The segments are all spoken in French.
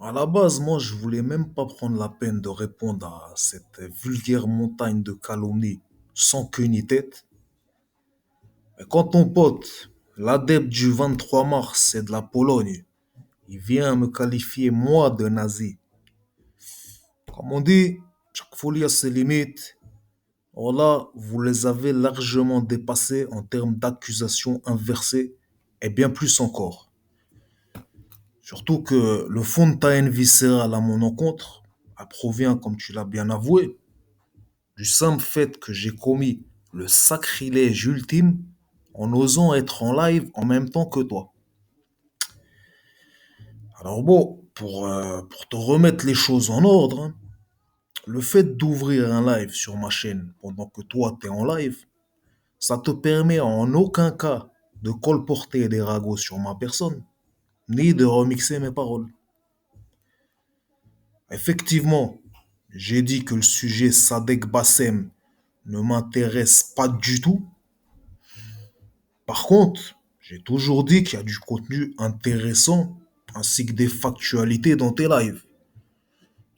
À la base, moi, je voulais même pas prendre la peine de répondre à cette vulgaire montagne de calomnies sans queue ni tête. Mais quand ton pote, l'adepte du 23 mars, c'est de la Pologne, il vient me qualifier, moi, de nazi. Comme on dit, chaque folie a ses limites. Or là, vous les avez largement dépassées en termes d'accusations inversées et bien plus encore. Surtout que le fond de ta haine viscérale à mon encontre provient, comme tu l'as bien avoué, du simple fait que j'ai commis le sacrilège ultime en osant être en live en même temps que toi. Alors bon, pour te remettre les choses en ordre, hein, le fait d'ouvrir un live sur ma chaîne pendant que toi t'es en live, ça te permet en aucun cas de colporter des ragots sur ma personne, ni de remixer mes paroles. Effectivement, j'ai dit que le sujet Sadek Bassem ne m'intéresse pas du tout. Par contre, j'ai toujours dit qu'il y a du contenu intéressant ainsi que des factualités dans tes lives.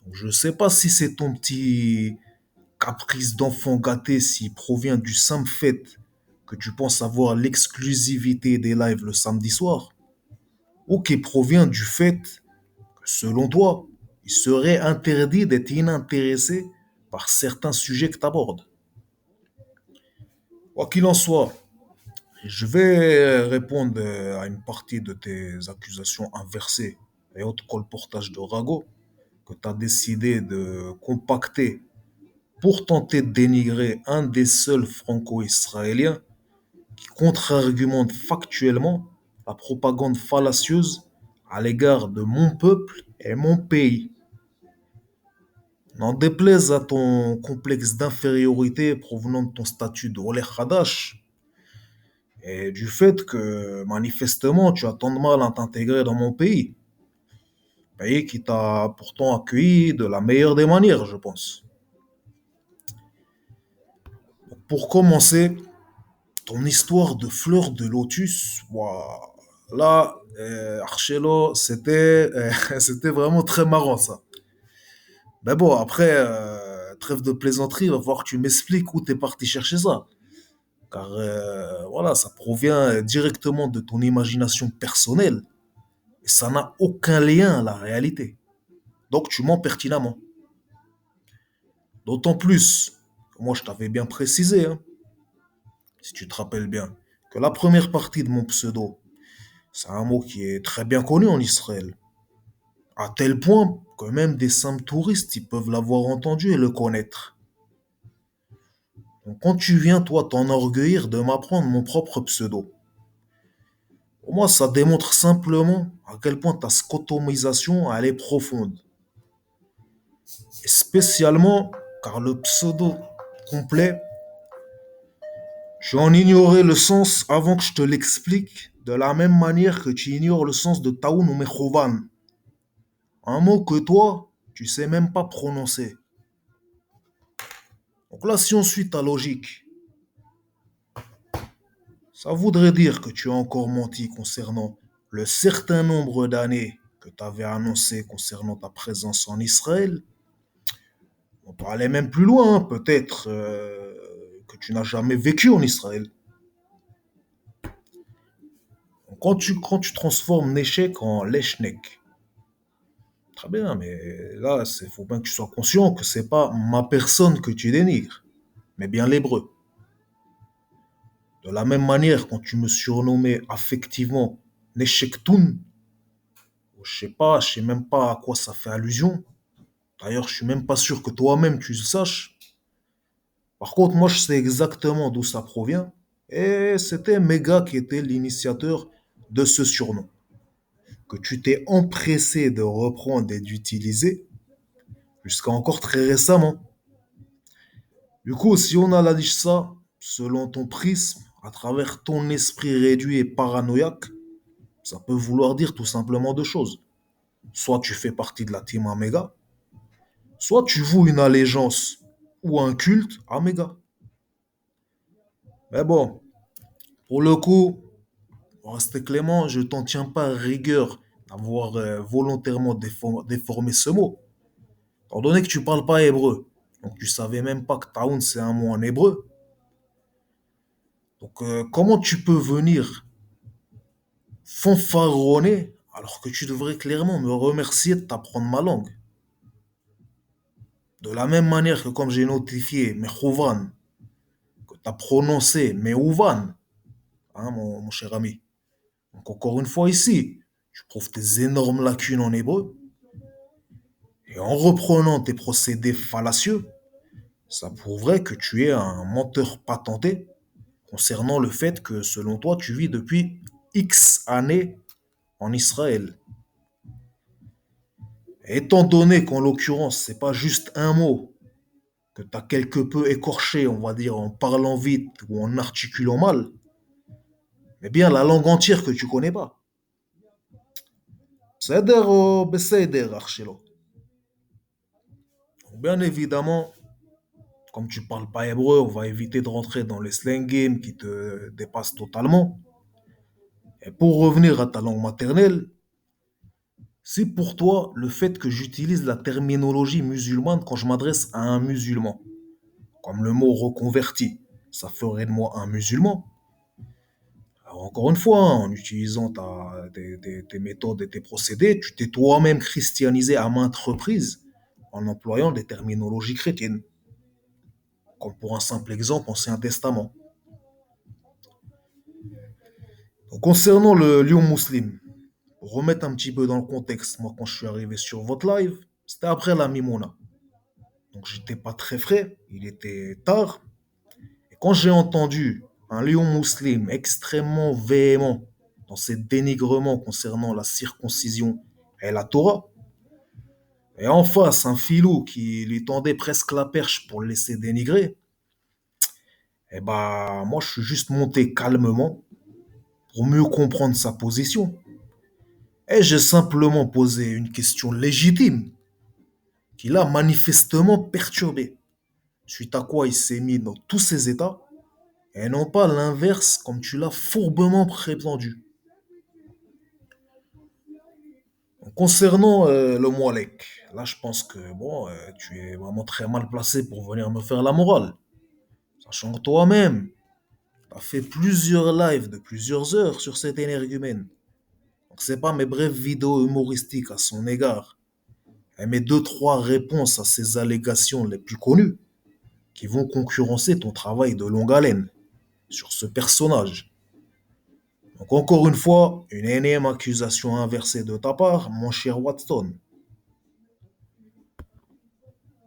Donc, je sais pas si c'est ton petit caprice d'enfant gâté s'il provient du simple fait que tu penses avoir l'exclusivité des lives le samedi soir, ou qui provient du fait que, selon toi, il serait interdit d'être inintéressé par certains sujets que tu abordes. Quoi qu'il en soit, je vais répondre à une partie de tes accusations inversées et autres colportages de ragots que tu as décidé de compacter pour tenter de dénigrer un des seuls franco-israéliens qui contre-argumente factuellement la propagande fallacieuse à l'égard de mon peuple et mon pays. N'en déplaise à ton complexe d'infériorité provenant de ton statut de Oler Hadash et du fait que manifestement tu as tant de mal à t'intégrer dans mon pays, pays qui t'a pourtant accueilli de la meilleure des manières, je pense. Pour commencer, ton histoire de fleur de lotus, waouh, là, Archello, c'était vraiment très marrant ça. Mais bon, après, trêve de plaisanterie, va falloir que tu m'expliques où t'es parti chercher ça. Car voilà, ça provient directement de ton imagination personnelle et ça n'a aucun lien à la réalité. Donc tu mens pertinemment. D'autant plus, que moi je t'avais bien précisé, hein, si tu te rappelles bien, que la première partie de mon pseudo, c'est un mot qui est très bien connu en Israël. À tel point que même des simples touristes ils peuvent l'avoir entendu et le connaître. Donc quand tu viens, toi, t'enorgueillir de m'apprendre mon propre pseudo, pour moi, ça démontre simplement à quel point ta scotomisation, elle est profonde. Et spécialement car le pseudo complet, tu en ignorais le sens avant que je te l'explique, de la même manière que tu ignores le sens de Taoun ou Mechovan. Un mot que toi, tu sais même pas prononcer. Donc là, si on suit ta logique, ça voudrait dire que tu as encore menti concernant le certain nombre d'années que tu avais annoncé concernant ta présence en Israël. On peut aller même plus loin, hein. Peut-être que tu n'as jamais vécu en Israël. Donc, quand tu transformes l'échec en l'échec, très bien, mais là, il faut bien que tu sois conscient que c'est pas ma personne que tu dénigres, mais bien l'hébreu. De la même manière, quand tu me surnommais affectivement Neshektoun, je sais même pas à quoi ça fait allusion. D'ailleurs, je suis même pas sûr que toi-même tu le saches. Par contre, moi, je sais exactement d'où ça provient. Et c'était Mega qui était l'initiateur de ce surnom, que tu t'es empressé de reprendre et d'utiliser jusqu'à encore très récemment. Du coup, si on analyse ça selon ton prisme, à travers ton esprit réduit et paranoïaque, ça peut vouloir dire tout simplement deux choses. Soit tu fais partie de la team Omega, soit tu voues une allégeance ou un culte à Omega. Mais bon, pour le coup, pour rester clément, je t'en tiens pas rigueur d'avoir volontairement déformé ce mot, étant donné que tu parles pas hébreu. Donc tu savais même pas que taoun c'est un mot en hébreu. Donc comment tu peux venir fanfaronner alors que tu devrais clairement me remercier de t'apprendre ma langue? De la même manière que comme j'ai notifié Mehouvan, que tu as prononcé Mehouvan, hein, mon cher ami. Donc encore une fois ici, tu prouves tes énormes lacunes en hébreu, et en reprenant tes procédés fallacieux, ça prouverait que tu es un menteur patenté concernant le fait que, selon toi, tu vis depuis X années en Israël. Et étant donné qu'en l'occurrence, c'est pas juste un mot que tu as quelque peu écorché, on va dire, en parlant vite ou en articulant mal, mais bien la langue entière que tu connais pas. בסדר או בסדר, אח שלו? Bien évidemment, comme tu parles pas hébreu, on va éviter de rentrer dans les slang games qui te dépassent totalement. Et pour revenir à ta langue maternelle, c'est pour toi le fait que j'utilise la terminologie musulmane quand je m'adresse à un musulman, comme le mot reconverti, ça ferait de moi un musulman. Alors encore une fois, hein, en utilisant tes méthodes et tes procédés, tu t'es toi-même christianisé à maintes reprises en employant des terminologies chrétiennes, comme pour un simple exemple, Ancien Testament. Donc, concernant le lion musulman, pour remettre un petit peu dans le contexte, moi quand je suis arrivé sur votre live, c'était après la Mimouna. Donc j'étais pas très frais, il était tard. Et quand j'ai entendu un lion musulman extrêmement véhément dans ses dénigrements concernant la circoncision et la Torah, et en face un filou qui lui tendait presque la perche pour le laisser dénigrer, et bah moi je suis juste monté calmement pour mieux comprendre sa position. Et j'ai simplement posé une question légitime qui l'a manifestement perturbé, suite à quoi il s'est mis dans tous ses états, et non pas l'inverse comme tu l'as fourbement prétendu. Concernant le Moalek, là je pense que bon, tu es vraiment très mal placé pour venir me faire la morale. Sachant que toi-même, tu as fait plusieurs lives de plusieurs heures sur cet énergumène. Donc c'est pas mes brèves vidéos humoristiques à son égard, et mes deux trois réponses à ses allégations les plus connues qui vont concurrencer ton travail de longue haleine sur ce personnage. Donc encore une fois, une énième accusation inversée de ta part, mon cher Watson.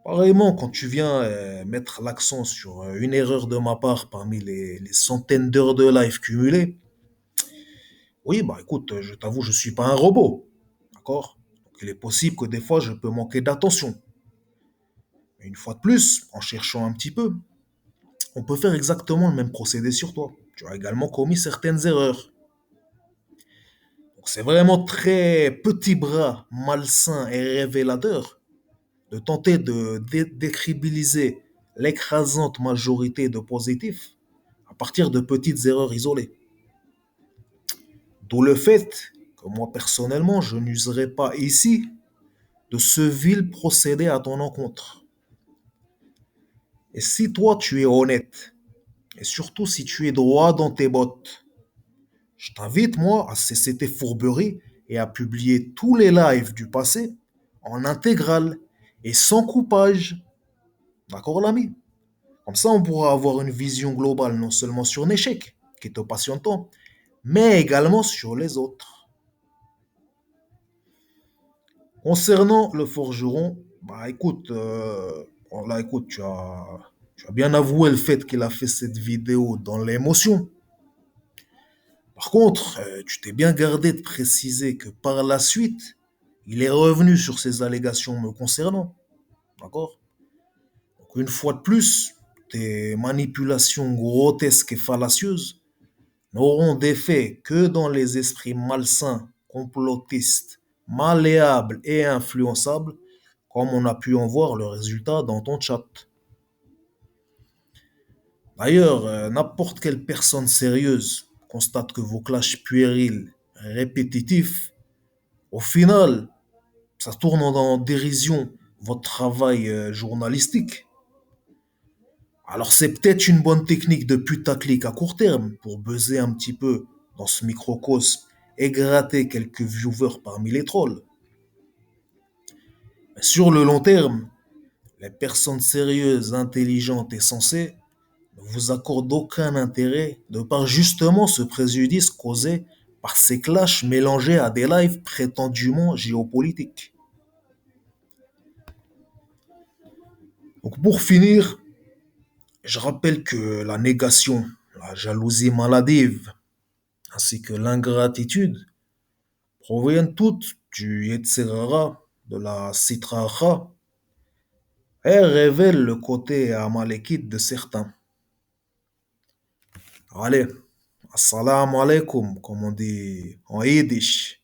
Pareillement, quand tu viens mettre l'accent sur une erreur de ma part parmi les centaines d'heures de live cumulées, oui, bah écoute, je t'avoue, je suis pas un robot, d'accord? Donc il est possible que des fois je peux manquer d'attention. Mais une fois de plus, en cherchant un petit peu, on peut faire exactement le même procédé sur toi. Tu as également commis certaines erreurs. Donc c'est vraiment très petit bras, malsain et révélateur de tenter de décribiliser l'écrasante majorité de positifs à partir de petites erreurs isolées. D'où le fait que moi personnellement, je n'userai pas ici de ce vil procédé à ton encontre. Et si toi tu es honnête, et surtout si tu es droit dans tes bottes, je t'invite moi à cesser tes fourberies et à publier tous les lives du passé en intégrale et sans coupage. D'accord l'ami? Comme ça on pourra avoir une vision globale non seulement sur l'échec, qui te passionne tant, mais également sur les autres. Concernant le forgeron, bah écoute, bon, là écoute, tu as bien avoué le fait qu'il a fait cette vidéo dans l'émotion. Par contre, tu t'es bien gardé de préciser que par la suite, il est revenu sur ces allégations me concernant. D'accord? Donc une fois de plus, tes manipulations grotesques et fallacieuses n'auront d'effet que dans les esprits malsains, complotistes, malléables et influençables, comme on a pu en voir le résultat dans ton chat. D'ailleurs, n'importe quelle personne sérieuse constate que vos clashs puérils, répétitifs, Au final, ça tourne en dérision votre travail journalistique. Alors c'est peut-être une bonne technique de putaclic à court terme pour buzzer un petit peu dans ce microcosme et gratter quelques viewers parmi les trolls. Mais sur le long terme, les personnes sérieuses, intelligentes et sensées ne vous accordent aucun intérêt de par justement ce préjudice causé par ces clashs mélangés à des lives prétendument géopolitiques. Donc pour finir, je rappelle que la négation, la jalousie maladive, ainsi que l'ingratitude proviennent toutes du Yetzirara, de la Citracha, et révèlent le côté amalekite de certains. Allez, assalamu alaikum, comme on dit en yiddish.